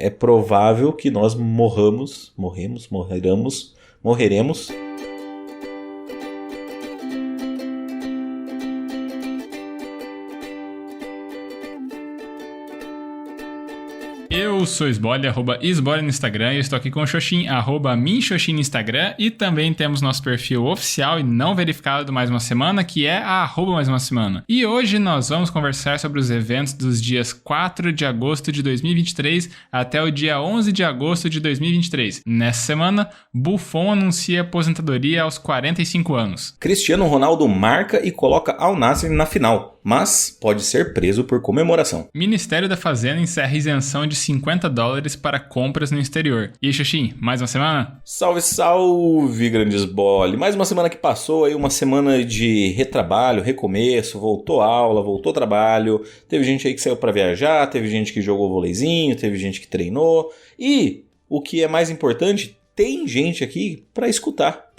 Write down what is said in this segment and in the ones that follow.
é provável que nós morreremos. Eu sou Sbole, @Sbole no Instagram, e eu estou aqui com o Xoxin, @minxoxin no Instagram, e também temos nosso perfil oficial e não verificado do Mais Uma Semana, que é @Mais Uma Semana. E hoje nós vamos conversar sobre os eventos dos dias 4 de agosto de 2023 até o dia 11 de agosto de 2023. Nessa semana, Buffon anuncia aposentadoria aos 45 anos. Cristiano Ronaldo marca e coloca Al Nassr na final, mas pode ser preso por comemoração. Ministério da Fazenda encerra isenção de $50 para compras no exterior. E aí, Xoxin, mais uma semana? Salve, salve, grandes Sbole. Mais uma semana que passou aí, uma semana de retrabalho, recomeço, voltou aula, voltou trabalho. Teve gente aí que saiu pra viajar, teve gente que jogou vôleizinho, teve gente que treinou. E, o que é mais importante, tem gente aqui pra escutar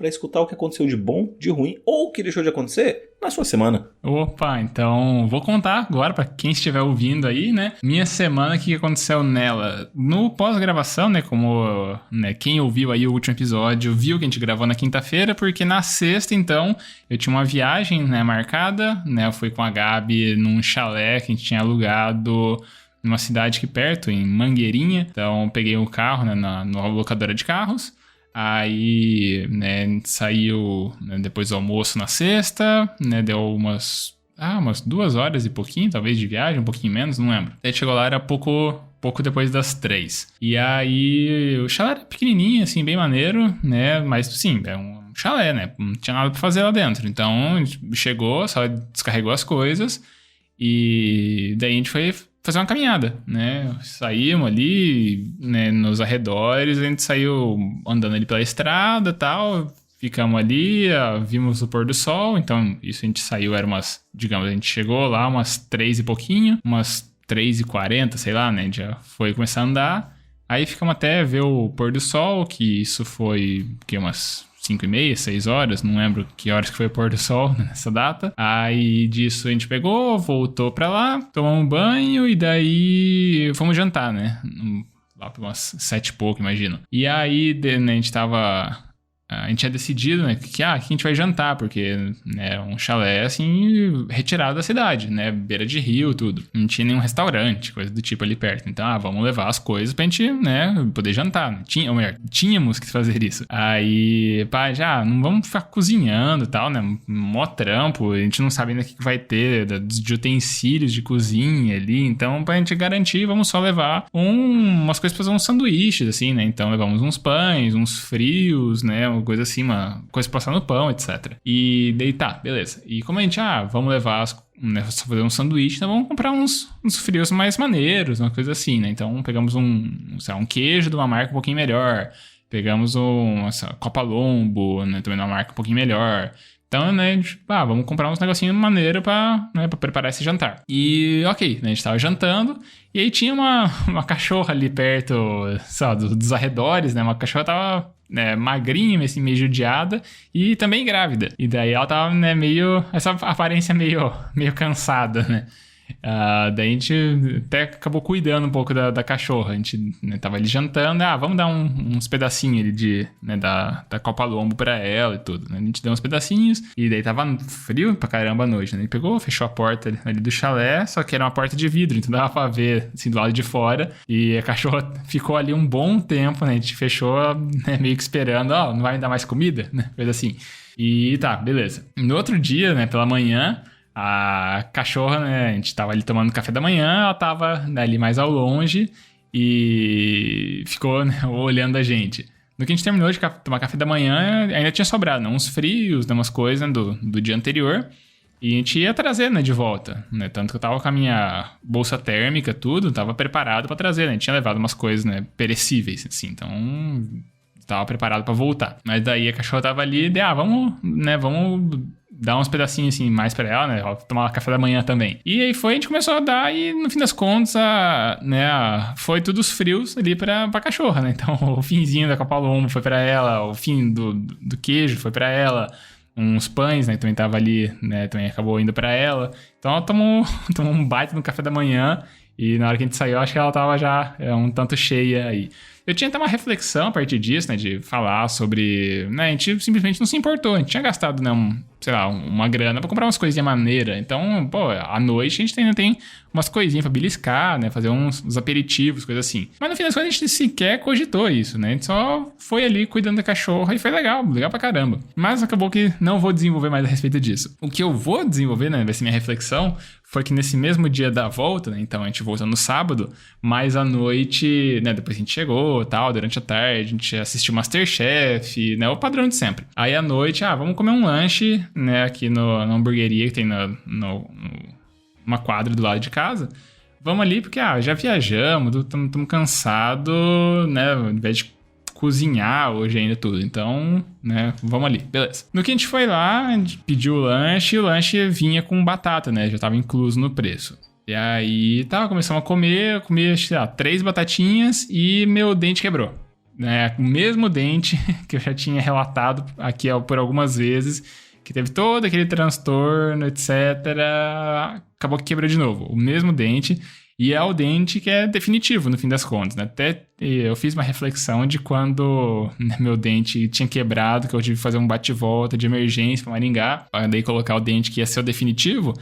o que aconteceu de bom, de ruim ou o que deixou de acontecer na sua semana. Opa, então vou contar agora pra quem estiver ouvindo aí, né? Minha semana, o que aconteceu nela. No pós-gravação, né? Como quem ouviu aí o último episódio viu que a gente gravou na quinta-feira, porque na sexta, então, eu tinha uma viagem, né, marcada, né? Eu fui com a Gabi num chalé que a gente tinha alugado numa cidade aqui perto, em Mangueirinha. Então, peguei o carro, né, na locadora de carros. Aí, né, a gente saiu, né, depois do almoço na sexta, né, deu umas 2 horas e pouquinho, talvez, de viagem, um pouquinho menos, não lembro. Aí chegou lá, era pouco depois das 3. E aí, o chalé era pequenininho, assim, bem maneiro, né, mas, sim, é um chalé, né, não tinha nada pra fazer lá dentro. Então, a gente chegou, só descarregou as coisas e daí a gente foi fazer uma caminhada, né? Saímos ali, né, nos arredores, a gente saiu andando ali pela estrada e tal, ficamos ali, vimos o pôr do sol, então isso a gente saiu, era umas, digamos, a gente chegou lá umas 3 e pouquinho, umas 3:40, sei lá, né? A gente já foi começar a andar, aí ficamos até ver o pôr do sol, que isso foi, umas 5:30, 6 horas, não lembro que horas que foi o pôr do sol nessa data. Aí disso a gente pegou, voltou pra lá, tomamos um banho e daí fomos jantar, né? Lá por umas 7 e pouco, imagino. E aí, né, a gente tinha decidido, né, que a gente vai jantar, porque, né, um chalé, assim, retirado da cidade, né, beira de rio, tudo. Não tinha nenhum restaurante, coisa do tipo ali perto. Então, vamos levar as coisas pra gente, né, poder jantar. Né? Tínhamos que fazer isso. Aí, já, não vamos ficar cozinhando e tal, né, mó trampo, a gente não sabe ainda o que vai ter de utensílios de cozinha ali. Então, pra gente garantir, vamos só levar umas coisas pra fazer uns sanduíches, assim, né. Então, levamos uns pães, uns frios, né, uma coisa assim, uma coisa pra passar no pão, etc. E daí tá, beleza. E como a gente, vamos levar né, só fazer um sanduíche, então vamos comprar uns frios mais maneiros, uma coisa assim, né? Então pegamos um queijo de uma marca um pouquinho melhor, pegamos Copa Lombo, né, também de uma marca um pouquinho melhor. Então, né, a gente, vamos comprar uns negocinhos maneiro pra preparar esse jantar. E, ok, né, a gente tava jantando, e aí tinha uma cachorra ali perto, dos arredores, né, uma cachorra tava, né, magrinha, assim, meio judiada, e também grávida. E daí ela tava, né, essa aparência meio cansada, né. Daí a gente até acabou cuidando um pouco da cachorra. A gente, né, tava ali jantando, vamos dar uns pedacinhos ali da Copa Lombo pra ela e tudo, né? A gente deu uns pedacinhos e daí tava frio pra caramba à noite, né? Ele pegou, fechou a porta ali do chalé, só que era uma porta de vidro, então dava pra ver, assim, do lado de fora, e a cachorra ficou ali um bom tempo, né? A gente fechou, né, meio que esperando, não vai me dar mais comida, né? Coisa assim. E tá, beleza. No outro dia, né, pela manhã, a cachorra, né, a gente tava ali tomando café da manhã, ela tava ali mais ao longe e ficou, né, olhando a gente. No que a gente terminou de tomar café da manhã, ainda tinha sobrado, né, uns frios, né, umas coisas, né, do dia anterior. E a gente ia trazer, né, de volta, né, tanto que eu tava com a minha bolsa térmica, tudo, tava preparado pra trazer, né, a gente tinha levado umas coisas, né, perecíveis, assim, então tava preparado pra voltar. Mas daí a cachorra tava ali e vamos dar uns pedacinhos assim mais pra ela, né? Tomar café da manhã também. E aí a gente começou a dar e no fim das contas, foi tudo os frios ali pra cachorra, né? Então o finzinho da Copa Lombo foi pra ela, o fim do queijo foi pra ela, uns pães, né? Também tava ali, né? Também acabou indo pra ela. Então ela tomou um baita no café da manhã E na hora que a gente saiu, acho que ela tava já um tanto cheia aí. Eu tinha até uma reflexão a partir disso, né, de falar sobre... Né, a gente simplesmente não se importou, a gente tinha gastado, né, uma grana pra comprar umas coisinhas maneiras. Então, pô, à noite a gente ainda tem umas coisinhas pra beliscar, né, fazer uns aperitivos, coisa assim. Mas no fim das contas a gente sequer cogitou isso, né, a gente só foi ali cuidando da cachorra e foi legal pra caramba. Mas acabou que não vou desenvolver mais a respeito disso. O que eu vou desenvolver, né, vai ser minha reflexão, foi que nesse mesmo dia da volta, né, então a gente voltou no sábado, mas à noite, né, depois a gente chegou, tal, durante a tarde, a gente assistiu MasterChef, né, o padrão de sempre. Aí à noite, vamos comer um lanche, né, aqui na hamburgueria que tem numa quadra do lado de casa. Vamos ali porque, já viajamos, estamos cansados, né, ao invés de cozinhar hoje ainda tudo. Então, né, vamos ali. Beleza. No que a gente foi lá, a gente pediu o lanche, e o lanche vinha com batata, né, já estava incluso no preço. E aí, começamos a comer, eu comi, sei lá, 3 batatinhas e meu dente quebrou. Né, o mesmo dente que eu já tinha relatado aqui por algumas vezes, que teve todo aquele transtorno, etc. Acabou que quebrou de novo. O mesmo dente. E é o dente que é definitivo, no fim das contas, né? Até eu fiz uma reflexão de quando meu dente tinha quebrado, que eu tive que fazer um bate-volta de emergência para Maringá, para daí colocar o dente que ia ser o definitivo.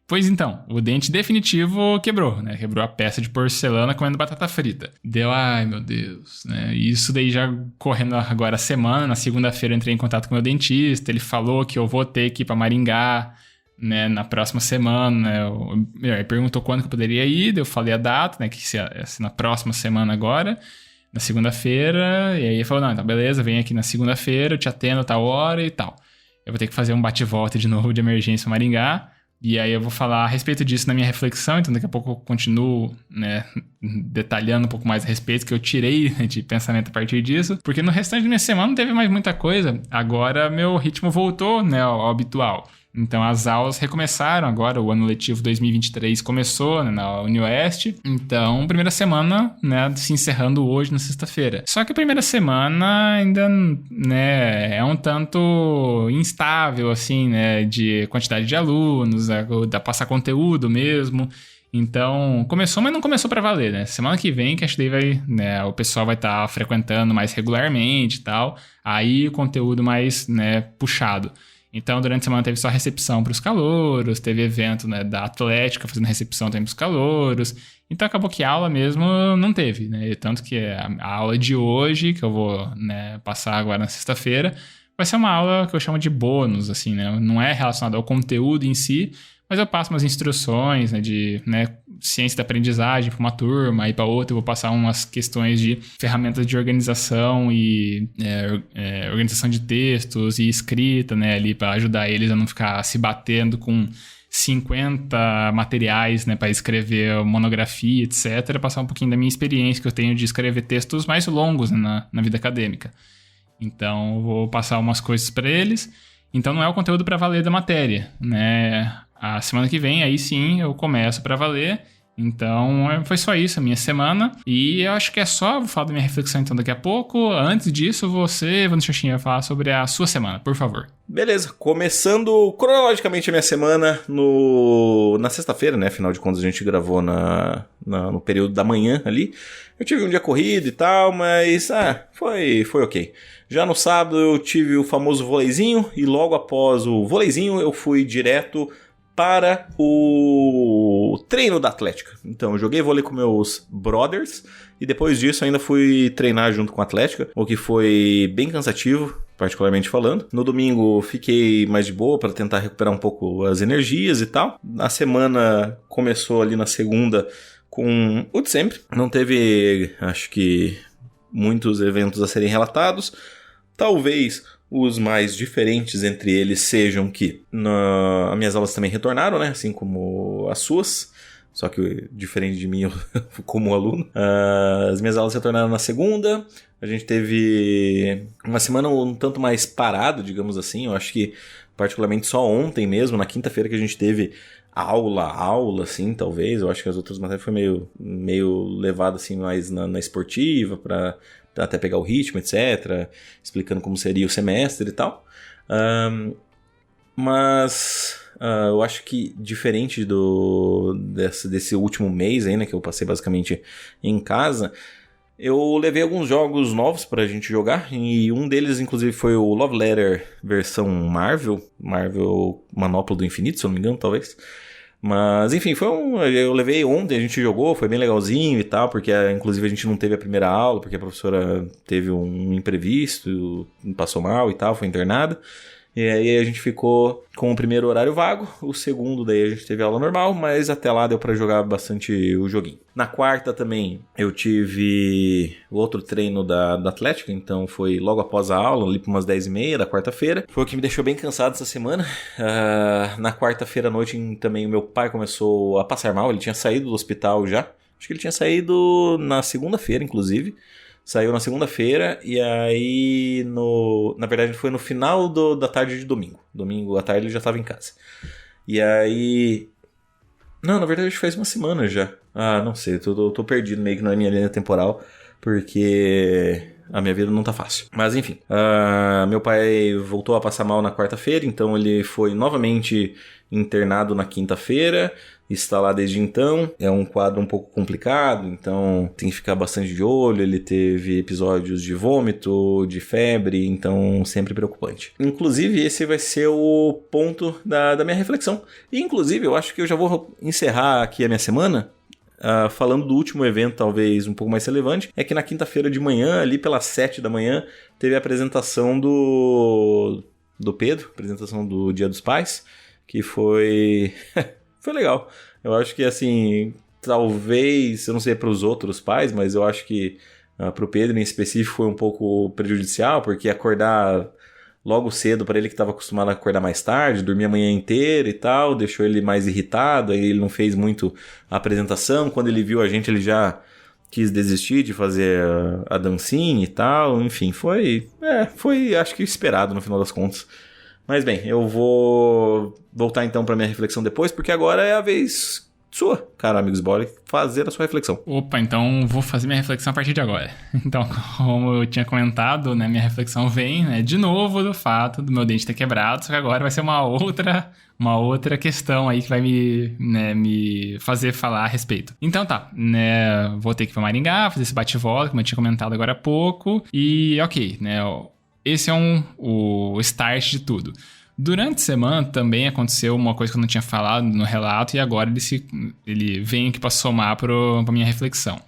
Pois então, o dente definitivo quebrou, né? Quebrou a peça de porcelana comendo batata frita. Deu, ai meu Deus, né? Isso daí já correndo agora a semana, na segunda-feira eu entrei em contato com o meu dentista, ele falou que eu vou ter que ir para Maringá, né, na próxima semana, ele perguntou quando que eu poderia ir, eu falei a data, né, que se na próxima semana agora, na segunda-feira, e aí ele falou, não, então beleza, vem aqui na segunda-feira, eu te atendo a tal hora e tal. Eu vou ter que fazer um bate-volta de novo de emergência em Maringá, e aí eu vou falar a respeito disso na minha reflexão, então daqui a pouco eu continuo, né, detalhando um pouco mais a respeito, que eu tirei de pensamento a partir disso, porque no restante da minha semana não teve mais muita coisa, agora meu ritmo voltou, né, ao habitual. Então as aulas recomeçaram agora, o ano letivo 2023 começou, né, na UniOeste. Então, primeira semana, né, se encerrando hoje na sexta-feira. Só que a primeira semana ainda, né, é um tanto instável, assim, né, de quantidade de alunos, da passar conteúdo mesmo. Então, começou, mas não começou pra valer, né? Semana que vem, que acho que daí vai, né, o pessoal vai estar frequentando mais regularmente e tal. Aí o conteúdo mais, né, puxado. Então, durante a semana teve só recepção para os calouros, teve evento, né, da Atlética fazendo recepção também para os calouros. Então, acabou que aula mesmo não teve, né? Tanto que a aula de hoje, que eu vou, né, passar agora na sexta-feira, vai ser uma aula que eu chamo de bônus, assim, né? Não é relacionada ao conteúdo em si, mas eu passo umas instruções, né, de, né, ciência da aprendizagem para uma turma, e para outra eu vou passar umas questões de ferramentas de organização e organização de textos e escrita, né, ali para ajudar eles a não ficar se batendo com 50 materiais, né, para escrever monografia, etc. Passar um pouquinho da minha experiência que eu tenho de escrever textos mais longos, né, na vida acadêmica. Então, eu vou passar umas coisas para eles. Então, não é o conteúdo para valer da matéria, né? A semana que vem, aí sim, eu começo para valer. Então, foi só isso a minha semana. E eu acho que é só, vou falar da minha reflexão então daqui a pouco. Antes disso, você, Vando Xoxinha, vai falar sobre a sua semana, por favor. Beleza, começando cronologicamente a minha semana na sexta-feira, né? Afinal de contas, a gente gravou no período da manhã ali. Eu tive um dia corrido e tal, mas foi ok. Já no sábado eu tive o famoso voleizinho e logo após o voleizinho eu fui direto para o treino da Atlética. Então, eu joguei vôlei com meus brothers e depois disso ainda fui treinar junto com a Atlética, o que foi bem cansativo, particularmente falando. No domingo fiquei mais de boa para tentar recuperar um pouco as energias e tal. A semana começou ali na segunda com o de sempre. Não teve, acho que, muitos eventos a serem relatados. Talvez os mais diferentes entre eles sejam que as minhas aulas também retornaram, né? Assim como as suas. Só que diferente de mim, eu como aluno. As minhas aulas retornaram na segunda. A gente teve uma semana um tanto mais parada, digamos assim. Eu acho que particularmente só ontem mesmo, na quinta-feira, que a gente teve aula, assim, talvez. Eu acho que as outras matérias foi meio levado assim mais na esportiva, para até pegar o ritmo, etc. Explicando como seria o semestre e tal. Mas Eu acho que diferente desse último mês aí, né, que eu passei basicamente em casa, eu levei alguns jogos novos pra gente jogar, e um deles, inclusive, foi o Love Letter versão Marvel Manopla do Infinito, se eu não me engano, talvez. Mas, enfim, eu levei ontem, a gente jogou, foi bem legalzinho e tal, porque, inclusive, a gente não teve a primeira aula, porque a professora teve um imprevisto, passou mal e tal, foi internada. E aí a gente ficou com o primeiro horário vago, o segundo daí a gente teve aula normal, mas até lá deu pra jogar bastante o joguinho. Na quarta também eu tive o outro treino da Atlética, então foi logo após a aula, ali por umas 10h30 da quarta-feira. Foi o que me deixou bem cansado essa semana. Na quarta-feira à noite também o meu pai começou a passar mal, ele tinha saído do hospital já. Acho que ele tinha saído na segunda-feira, inclusive. Saiu na segunda-feira e aí, na verdade, foi no final da tarde de domingo. Domingo à tarde ele já estava em casa. E aí... Não, na verdade faz uma semana já. Não sei, eu tô perdido meio que na minha linha temporal, porque a minha vida não tá fácil. Mas enfim, meu pai voltou a passar mal na quarta-feira, então ele foi novamente internado na quinta-feira. Está lá desde então, é um quadro um pouco complicado, então tem que ficar bastante de olho. Ele teve episódios de vômito, de febre, então sempre preocupante. Inclusive esse vai ser o ponto da minha reflexão. E inclusive eu acho que eu já vou encerrar aqui a minha semana falando do último evento, talvez um pouco mais relevante. É que na quinta-feira de manhã, ali pelas 7 da manhã, teve a apresentação do Pedro, apresentação do Dia dos Pais, que foi... Foi legal. Eu acho que, assim, talvez, eu não sei para os outros pais, mas eu acho que para o Pedro em específico foi um pouco prejudicial, porque acordar logo cedo para ele que estava acostumado a acordar mais tarde, dormir a manhã inteira e tal, deixou ele mais irritado, aí ele não fez muito a apresentação. Quando ele viu a gente, ele já quis desistir de fazer a dancinha e tal. Enfim, foi acho que esperado no final das contas. Mas bem, eu vou voltar então para minha reflexão depois, porque agora é a vez sua, cara amigos Bole, fazer a sua reflexão. Opa, então vou fazer minha reflexão a partir de agora. Então, como eu tinha comentado, né, minha reflexão vem, né, de novo do fato do meu dente ter quebrado, só que agora vai ser uma outra questão aí que vai me fazer falar a respeito. Então tá, né, vou ter que ir pra Maringá, fazer esse bate-volta, como eu tinha comentado agora há pouco, e ok, né, esse é o start de tudo. Durante a semana também aconteceu uma coisa que eu não tinha falado no relato e agora ele vem aqui para somar para minha reflexão.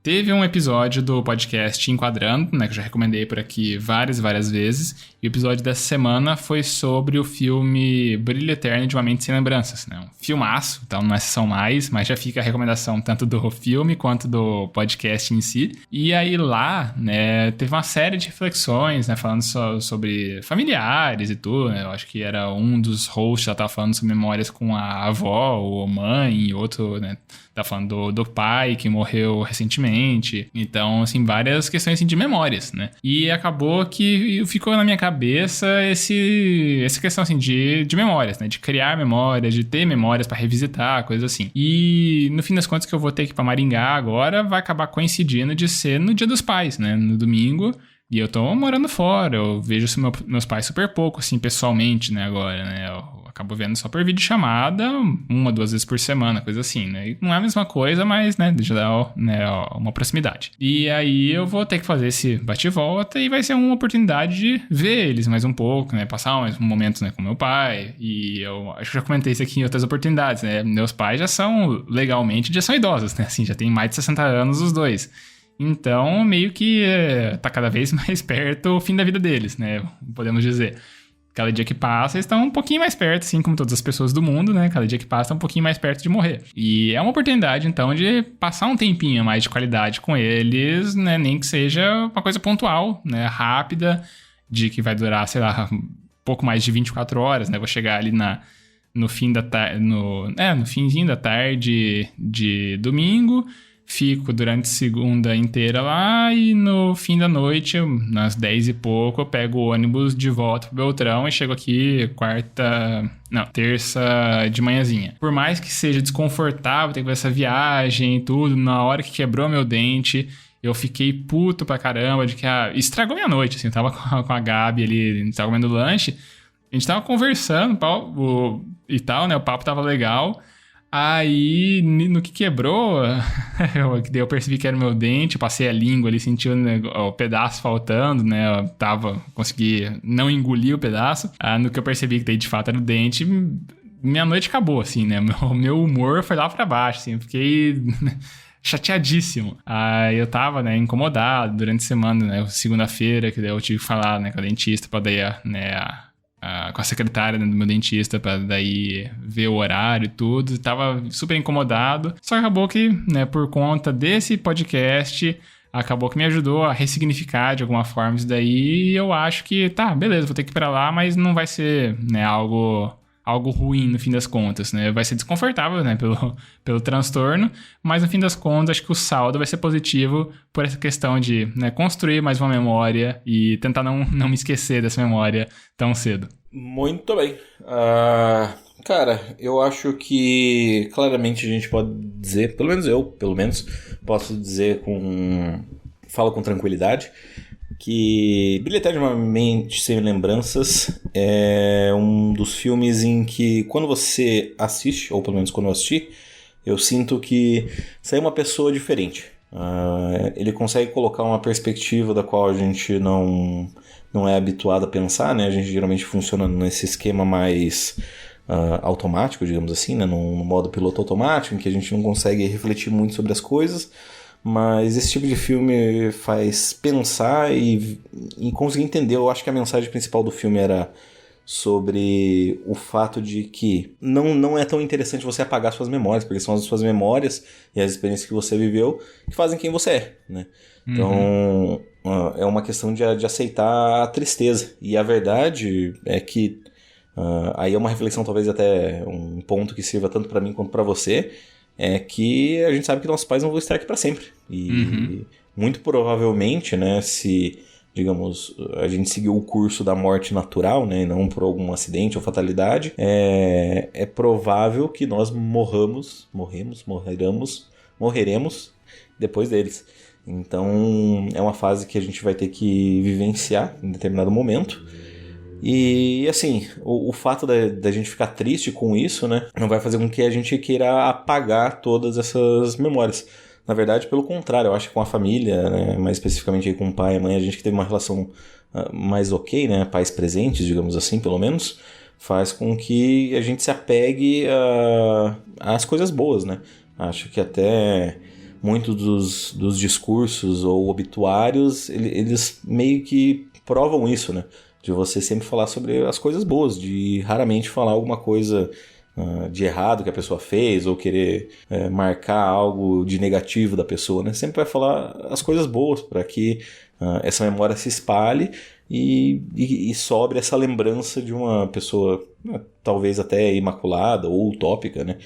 Teve um episódio do podcast Enquadrando, né, que eu já recomendei por aqui várias vezes. E o episódio dessa semana foi sobre o filme Brilho Eterno de Uma Mente Sem Lembranças, né? Um filmaço, então não é sessão mais, mas já fica a recomendação tanto do filme quanto do podcast em si. E aí lá, né, teve uma série de reflexões, né, falando sobre familiares e tudo, né? Eu acho que era um dos hosts, já tava falando sobre memórias com a avó ou mãe, e outro, né, tá falando do pai que morreu recentemente. Então, assim, várias questões assim, de memórias, né? E acabou que ficou na minha cabeça essa questão assim, de memórias, né? De criar memórias, de ter memórias pra revisitar, coisa assim. E no fim das contas que eu vou ter que ir pra Maringá agora, vai acabar coincidindo de ser no Dia dos Pais, né? No domingo. E eu tô morando fora, eu vejo meus pais super pouco, assim, pessoalmente, né, agora, né? Eu acabo vendo só por videochamada, 1, 2 vezes por semana, coisa assim, né? E não é a mesma coisa, mas, né, já dá, né, uma proximidade. E aí eu vou ter que fazer esse bate-volta e vai ser uma oportunidade de ver eles mais um pouco, né? Passar mais um momento, né, com meu pai. E eu acho que já comentei isso aqui em outras oportunidades, né? Meus pais já são idosos, né? Assim, já tem mais de 60 anos os dois. Então, meio que tá cada vez mais perto o fim da vida deles, né? Podemos dizer. Cada dia que passa, eles estão um pouquinho mais perto, assim como todas as pessoas do mundo, né? Cada dia que passa, um pouquinho mais perto de morrer. E é uma oportunidade, então, de passar um tempinho mais de qualidade com eles, né? Nem que seja uma coisa pontual, né? Rápida, de que vai durar, sei lá, um pouco mais de 24 horas, né? Vou chegar ali no fim da tarde, no finzinho da tarde de domingo. Fico durante segunda inteira lá e no fim da noite, nas 10 e pouco, eu pego o ônibus de volta pro Beltrão e chego aqui terça de manhãzinha. Por mais que seja desconfortável ter que fazer essa viagem e tudo, na hora que quebrou meu dente, eu fiquei puto pra caramba de que estragou minha noite, assim, eu tava com a Gabi ali, tava comendo lanche. A gente tava conversando e tal, né? O papo tava legal. Aí, no que quebrou, eu percebi que era o meu dente, passei a língua ali, senti o pedaço faltando, né? Consegui não engolir o pedaço. No que eu percebi que daí de fato era o dente, minha noite acabou, assim, né? Meu humor foi lá pra baixo, assim, eu fiquei chateadíssimo. Aí eu tava, né, incomodado durante a semana, né? Segunda-feira, que daí eu tive que falar, né, com a dentista pra daí, né, com a secretária, né, do meu dentista pra daí ver o horário e tudo. Eu tava super incomodado. Só que acabou que, né, por conta desse podcast, acabou que me ajudou a ressignificar de alguma forma isso daí. E eu acho que, tá, beleza, vou ter que ir pra lá, mas não vai ser, né, algo ruim no fim das contas, né? Vai ser desconfortável, né, pelo transtorno, mas no fim das contas acho que o saldo vai ser positivo por essa questão de, né, construir mais uma memória e tentar não me esquecer dessa memória tão cedo. Muito bem. Cara, eu acho que claramente a gente pode dizer, pelo menos posso dizer falo com tranquilidade, que Brilho Eternamente Sem Lembranças é um dos filmes em que, quando você assiste, ou pelo menos quando eu assisti, eu sinto que sai uma pessoa diferente. Ele consegue colocar uma perspectiva da qual a gente não é habituado a pensar, né? A gente geralmente funciona nesse esquema mais automático, digamos assim, né? No modo piloto automático, em que a gente não consegue refletir muito sobre as coisas. Mas esse tipo de filme faz pensar e conseguir entender. Eu acho que a mensagem principal do filme era sobre o fato de que não é tão interessante você apagar suas memórias, porque são as suas memórias e as experiências que você viveu que fazem quem você é, né? Então, é uma questão de aceitar a tristeza. E a verdade é que, aí é uma reflexão, talvez até um ponto que sirva tanto para mim quanto para você, é que a gente sabe que nossos pais não vão estar aqui para sempre. E muito provavelmente, né, se, digamos, a gente seguiu o curso da morte natural, né, e não por algum acidente ou fatalidade, é provável que nós morreremos depois deles. Então, é uma fase que a gente vai ter que vivenciar em determinado momento. E, assim, o fato da gente ficar triste com isso, né, não vai fazer com que a gente queira apagar todas essas memórias. Na verdade, pelo contrário, eu acho que com a família, né, mais especificamente aí com o pai e a mãe, a gente que teve uma relação mais ok, né, pais presentes, digamos assim, pelo menos, faz com que a gente se apegue às coisas boas, né. Acho que até muitos dos discursos ou obituários, eles meio que provam isso, né. De você sempre falar sobre as coisas boas, de raramente falar alguma coisa de errado que a pessoa fez, ou querer marcar algo de negativo da pessoa, né? Sempre vai falar as coisas boas, para que essa memória se espalhe e sobre essa lembrança de uma pessoa talvez até imaculada ou utópica, né?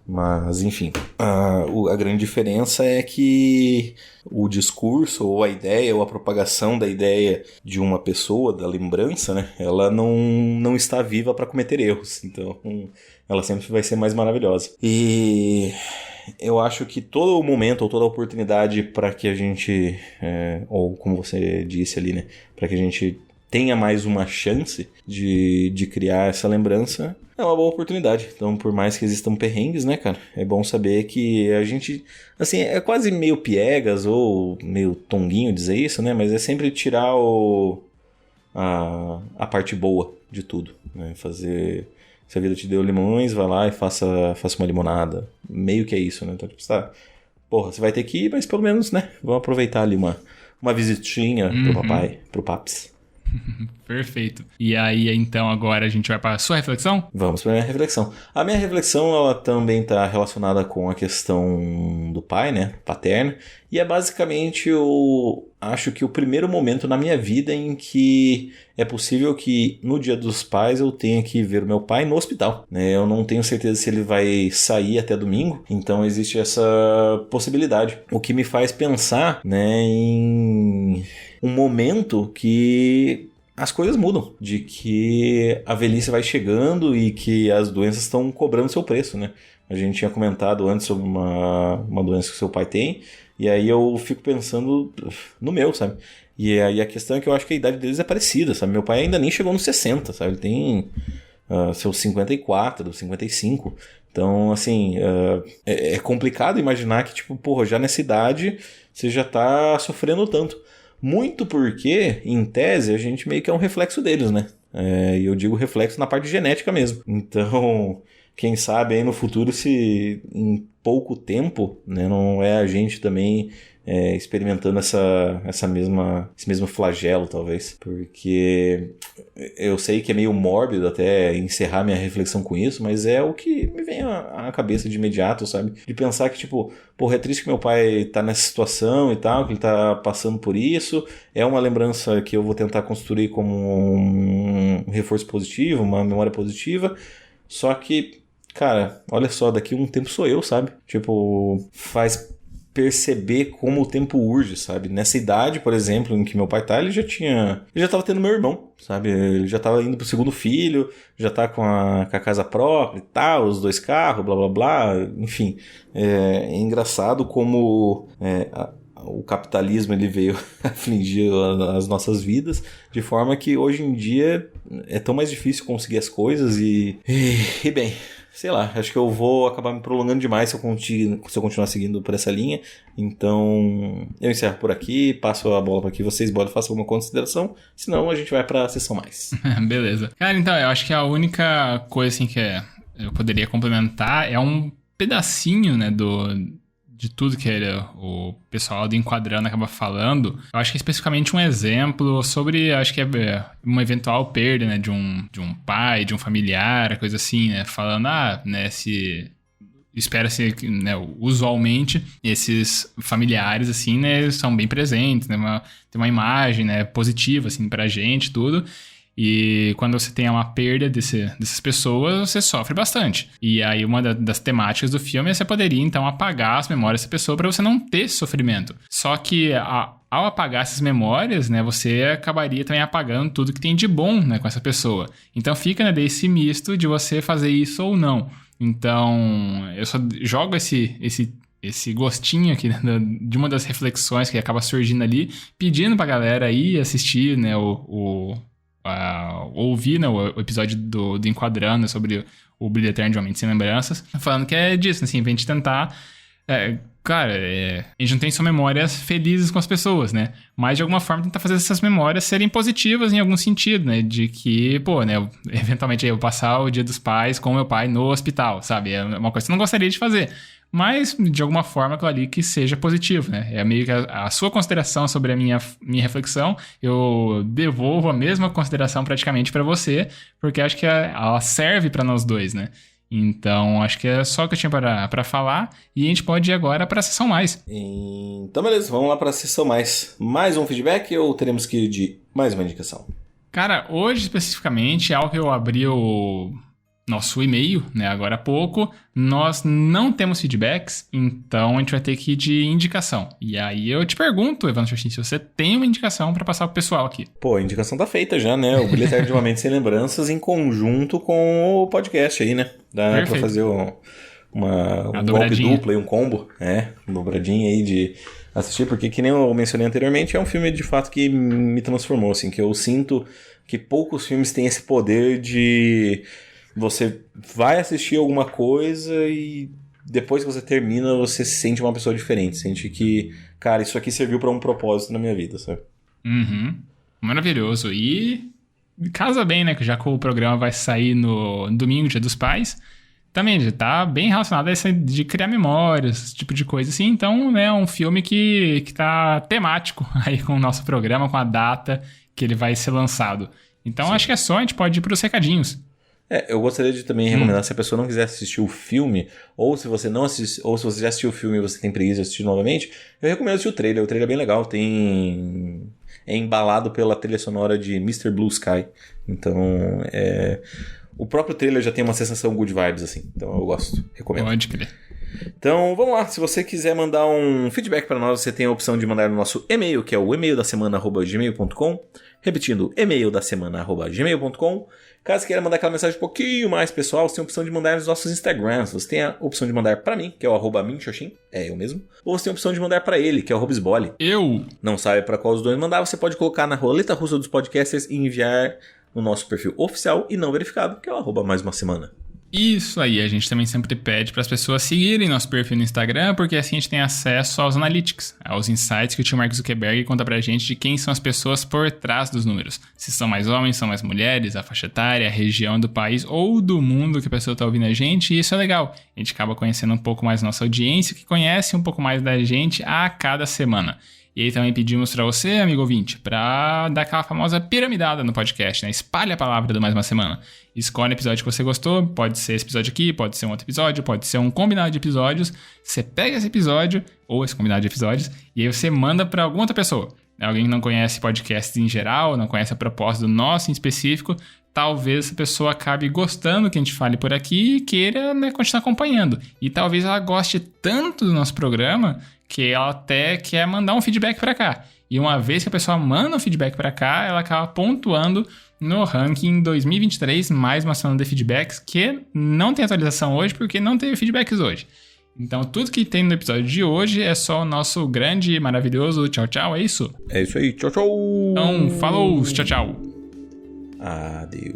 Mas, enfim, a grande diferença é que o discurso ou a ideia ou a propagação da ideia de uma pessoa, da lembrança, né, ela não está viva para cometer erros. Então, ela sempre vai ser mais maravilhosa. E eu acho que todo o momento ou toda a oportunidade para que a gente, ou como você disse ali, né, para que a gente tenha mais uma chance de criar essa lembrança, é uma boa oportunidade. Então, por mais que existam perrengues, né, cara, é bom saber que a gente, assim, é quase meio piegas ou meio tonguinho dizer isso, né, mas é sempre tirar a parte boa de tudo, né, fazer... Se a vida te deu limões, vai lá e faça uma limonada. Meio que é isso, né, então, tipo, porra, você vai ter que ir, mas pelo menos, né, vamos aproveitar ali uma visitinha pro papai, pro paps. Perfeito. E aí, então, agora a gente vai para a sua reflexão? Vamos para a minha reflexão. A minha reflexão, ela também está relacionada com a questão do pai, né, paterno, e é basicamente acho que o primeiro momento na minha vida em que é possível que no Dia dos Pais eu tenha que ver o meu pai no hospital, né? Eu não tenho certeza se ele vai sair até domingo, então existe essa possibilidade. O que me faz pensar, né, em um momento que as coisas mudam, de que a velhice vai chegando e que as doenças estão cobrando seu preço, né? A gente tinha comentado antes sobre uma doença que seu pai tem, E aí eu fico pensando no meu, sabe? E aí a questão é que eu acho que a idade deles é parecida, sabe? Meu pai ainda nem chegou nos 60, sabe? Ele tem seus 54, 55. Então, assim, é complicado imaginar que, tipo, porra, já nessa idade você já tá sofrendo tanto. Muito porque, em tese, a gente meio que é um reflexo deles, né? E eu digo reflexo na parte genética mesmo. Então, quem sabe aí no futuro, se em pouco tempo, né, não é a gente também experimentando esse mesmo flagelo, talvez. Porque eu sei que é meio mórbido até encerrar minha reflexão com isso, mas é o que me vem à cabeça de imediato, sabe? De pensar que, tipo, porra, é triste que meu pai tá nessa situação e tal, que ele tá passando por isso. É uma lembrança que eu vou tentar construir como um reforço positivo, uma memória positiva. Só que, cara, olha só, daqui a um tempo sou eu, sabe? Tipo, faz perceber como o tempo urge, sabe? Nessa idade, por exemplo, em que meu pai tá, ele já tava tendo meu irmão, sabe? Ele já tava indo pro segundo filho, já tá com a casa própria e tal, os 2 carros, blá blá blá, enfim. É engraçado como o capitalismo ele veio afligir as nossas vidas, de forma que hoje em dia é tão mais difícil conseguir as coisas e bem, sei lá, acho que eu vou acabar me prolongando demais se eu continuar seguindo por essa linha. Então, eu encerro por aqui, passo a bola para que vocês façam alguma consideração, senão a gente vai para a sessão mais. Beleza. Cara, então, eu acho que a única coisa assim que eu poderia complementar é um pedacinho, né, de tudo que o pessoal do Enquadrando acaba falando. Eu acho que é especificamente um exemplo sobre, acho que é uma eventual perda, né, de um pai, de um familiar, coisa assim, né, falando, né, se espera-se, né, usualmente esses familiares, assim, né, são bem presentes, né, tem uma imagem, né, positiva, assim, pra gente, tudo. E quando você tem uma perda dessas pessoas, você sofre bastante. E aí uma das temáticas do filme é você poderia, então, apagar as memórias dessa pessoa para você não ter sofrimento. Só que ao apagar essas memórias, né, você acabaria também apagando tudo que tem de bom, né, com essa pessoa. Então fica, né, desse misto de você fazer isso ou não. Então, eu só jogo esse gostinho aqui, né, de uma das reflexões que acaba surgindo ali, pedindo pra galera ir assistir, né, ouvir, né, o episódio do Enquadrando sobre o Brilho Eterno de Uma Mente Sem Lembranças, falando que é disso, assim, a gente tentar... Cara, a gente não tem só memórias felizes com as pessoas, né? Mas, de alguma forma, tentar fazer essas memórias serem positivas em algum sentido, né? De que, pô, né? Eventualmente, eu passar o Dia dos Pais com meu pai no hospital, sabe? É uma coisa que eu não gostaria de fazer. Mas, de alguma forma, aquilo ali que seja positivo, né? É meio que a sua consideração sobre a minha reflexão, eu devolvo a mesma consideração praticamente para você, porque acho que ela serve para nós dois, né? Então, acho que é só o que eu tinha para falar e a gente pode ir agora para a sessão mais. Então, beleza, vamos lá para a sessão mais. Mais um feedback ou teremos que ir de mais uma indicação? Cara, hoje especificamente, ao que eu abri o nosso e-mail, né, agora há pouco, nós não temos feedbacks, então a gente vai ter que ir de indicação. E aí eu te pergunto, Evandro Xoxin, se você tem uma indicação para passar pro pessoal aqui. Pô, a indicação tá feita já, né? O Brilho Eterno de Uma Mente Sem Lembranças em conjunto com o podcast aí, né? Dá pra fazer um golpe duplo aí, um combo, um dobradinho aí de assistir, porque que nem eu mencionei anteriormente, é um filme de fato que me transformou, assim, que eu sinto que poucos filmes têm esse poder de... Você vai assistir alguma coisa e depois que você termina, você se sente uma pessoa diferente. Sente que, cara, isso aqui serviu pra um propósito na minha vida, sabe? Uhum. Maravilhoso. E casa bem, né? Que já que o programa vai sair no domingo, Dia dos Pais, também já tá bem relacionado a essa de criar memórias, esse tipo de coisa assim. Então, né, é um filme que tá temático aí com o nosso programa, com a data que ele vai ser lançado. Então, acho que é só, a gente pode ir pros recadinhos. Eu gostaria de também recomendar, se a pessoa não quiser assistir o filme, ou se você não assiste, ou se você já assistiu o filme e você tem preguiça de assistir novamente, eu recomendo assistir o trailer é bem legal, é embalado pela trilha sonora de Mr. Blue Sky, então o próprio trailer já tem uma sensação good vibes, assim, então eu gosto, recomendo. Pode crer. Então, vamos lá. Se você quiser mandar um feedback para nós, você tem a opção de mandar no nosso e-mail, que é o e-maildasemana@gmail.com. Repetindo, e-maildasemana@gmail.com. Caso queira mandar aquela mensagem um pouquinho mais pessoal, você tem a opção de mandar nos nossos Instagrams. Você tem a opção de mandar para mim, que é o @minxoxin, é eu mesmo. Ou você tem a opção de mandar para ele, que é o @sbole. Eu! Não sabe para qual dos dois mandar, você pode colocar na roleta russa dos podcasters e enviar no nosso perfil oficial e não verificado, que é o @mais uma semana. Isso aí, a gente também sempre pede para as pessoas seguirem nosso perfil no Instagram, porque assim a gente tem acesso aos analytics, aos insights que o tio Mark Zuckerberg conta pra gente de quem são as pessoas por trás dos números. Se são mais homens, são mais mulheres, a faixa etária, a região do país ou do mundo que a pessoa tá ouvindo a gente, e isso é legal. A gente acaba conhecendo um pouco mais nossa audiência, que conhece um pouco mais da gente a cada semana. E aí também pedimos para você, amigo ouvinte, para dar aquela famosa piramidada no podcast, né? Espalhe a palavra do Mais Uma Semana. Escolhe o episódio que você gostou, pode ser esse episódio aqui, pode ser um outro episódio, pode ser um combinado de episódios. Você pega esse episódio, ou esse combinado de episódios, e aí você manda para alguma outra pessoa. Alguém que não conhece podcasts em geral, não conhece a proposta do nosso em específico, talvez essa pessoa acabe gostando que a gente fale por aqui e queira, né, continuar acompanhando. E talvez ela goste tanto do nosso programa que ela até quer mandar um feedback para cá. E uma vez que a pessoa manda um feedback para cá, ela acaba pontuando no ranking 2023, mais uma semana de feedbacks, que não tem atualização hoje porque não teve feedbacks hoje. Então tudo que tem no episódio de hoje é só o nosso grande, maravilhoso tchau, tchau, é isso? É isso aí, tchau, tchau! Então, falou, tchau, tchau! Adeus.